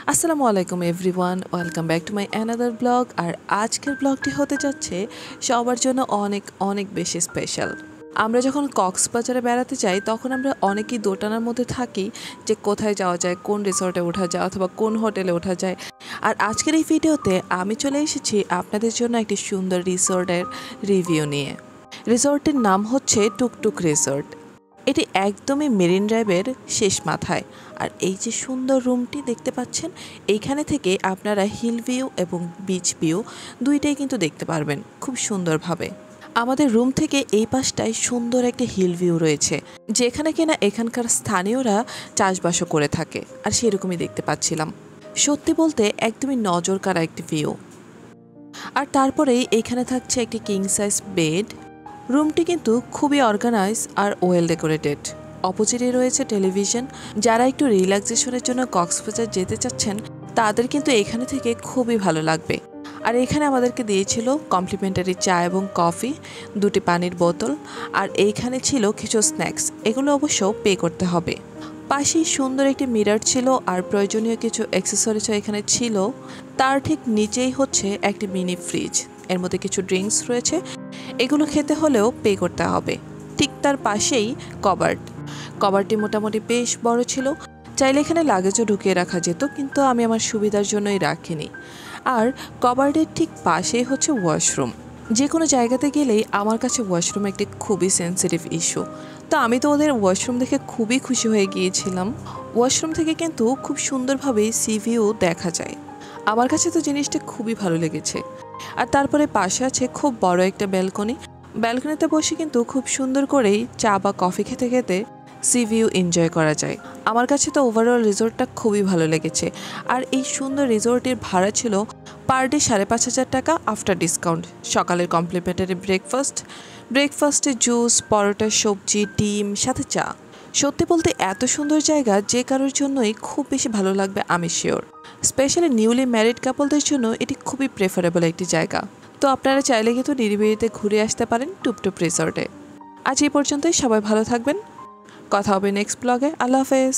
আসসালামু আলাইকুম everyone, welcome back to my another blog. আর আজকের ব্লগটি হতে যাচ্ছে সবার জন্য অনেক অনেক বেশি স্পেশাল। আমরা যখন কক্সবাজারে বেড়াতে যাই তখন আমরা অনেকেই দোটানার মধ্যে থাকি যে কোথায় যাওয়া যায়, কোন রিসর্টে ওঠা যায় অথবা কোন হোটেলে ওঠা যায়। আর আজকের এই ভিডিওতে আমি চলে এসেছি আপনাদের জন্য একটি সুন্দর রিসর্টের রিভিউ নিয়ে। রিসর্টের নাম হচ্ছে টুকটুক রিসর্ট। এটি একদমই মেরিন ড্রাইভের শেষ মাথায়। আর এই যে সুন্দর রুমটি দেখতে পাচ্ছেন, এইখানে থেকে আপনারা হিল ভিউ এবং বিচ ভিউ দুইটাই কিন্তু দেখতে পারবেন খুব সুন্দরভাবে। আমাদের রুম থেকে এই পাশটায় সুন্দর একটা হিল ভিউ রয়েছে, যেখানে কিনা এখানকার স্থানীয়রা চাষবাসও করে থাকে। আর সেরকমই দেখতে পাচ্ছিলাম। সত্যি বলতে একদমই নজর কাড়া একটি ভিউ। আর তারপরেই এখানে থাকছে একটি কিং সাইজ বেড। রুমটি কিন্তু খুবই অর্গানাইজ আর ওয়েল ডেকোরেটেড। অপোজিটে রয়েছে টেলিভিশন। যারা একটু রিল্যাক্সেশনের জন্য কক্সবাজার যেতে চাচ্ছেন তাদের কিন্তু এখানে থেকে খুবই ভালো লাগবে। আর এখানে আমাদেরকে দিয়েছিল কমপ্লিমেন্টারি চা এবং কফি, দুটি পানির বোতল, আর এইখানে ছিল কিছু স্ন্যাক্স। এগুলো অবশ্য পে করতে হবে। পাশেই সুন্দর একটি মিরর ছিল আর প্রয়োজনীয় কিছু অ্যাক্সেসরিজও এখানে ছিল। তার ঠিক নিচেই হচ্ছে একটি মিনি ফ্রিজ, এর মধ্যে কিছু ড্রিঙ্কস রয়েছে। এগুলো খেতে হলেও পে করতে হবে। ঠিক তার পাশেই কভারটি মোটামুটি বেশ বড় ছিল। চাইলে এখানে লাগেজও ঢুকিয়ে রাখা যেত, কিন্তু আমি আমার সুবিধার জন্যই রাখিনি। আর কভারের ঠিক পাশেই হচ্ছে ওয়াশরুম। যে কোনো জায়গাতে গেলেই আমার কাছে ওয়াশরুম একটি খুবই সেন্সিটিভ ইস্যু। তো আমি তো ওদের ওয়াশরুম দেখে খুবই খুশি হয়ে গিয়েছিলাম। ওয়াশরুম থেকে কিন্তু খুব সুন্দরভাবে সি ভিউ দেখা যায়। আমার কাছে তো জিনিসটা খুবই ভালো লেগেছে। আর তারপরে পাশে আছে খুব বড় একটা ব্যালকনিতে বসে কিন্তু খুব সুন্দর করেই চা বা কফি খেতে খেতে সি ভিউ এনজয় করা যায়। আমার কাছে তো ওভারঅল রিসোর্টটা খুবই ভালো লেগেছে। আর এই সুন্দর রিসোর্টের ভাড়া ছিল পার ডে 5,500 টাকা আফটার ডিসকাউন্ট। সকালের কমপ্লিমেন্টারি ব্রেকফাস্টে জুস, পরোটা, সবজি, ডিম, সাথে চা। সত্যি বলতে এত সুন্দর জায়গা যে কারোর জন্যই খুব বেশি ভালো লাগবে আমি শিওর। স্পেশালি নিউলি ম্যারিড কাপলদের জন্য এটি খুবই প্রেফারেবল একটি জায়গা। তো আপনারা চাইলে কিন্তু নিরিবিলিতে ঘুরে আসতে পারেন টুকটুক রিসর্টে। আজ এই পর্যন্তই। সবাই ভালো থাকবেন। কথা হবে নেক্সট ব্লগে। আল্লাহ হাফেজ।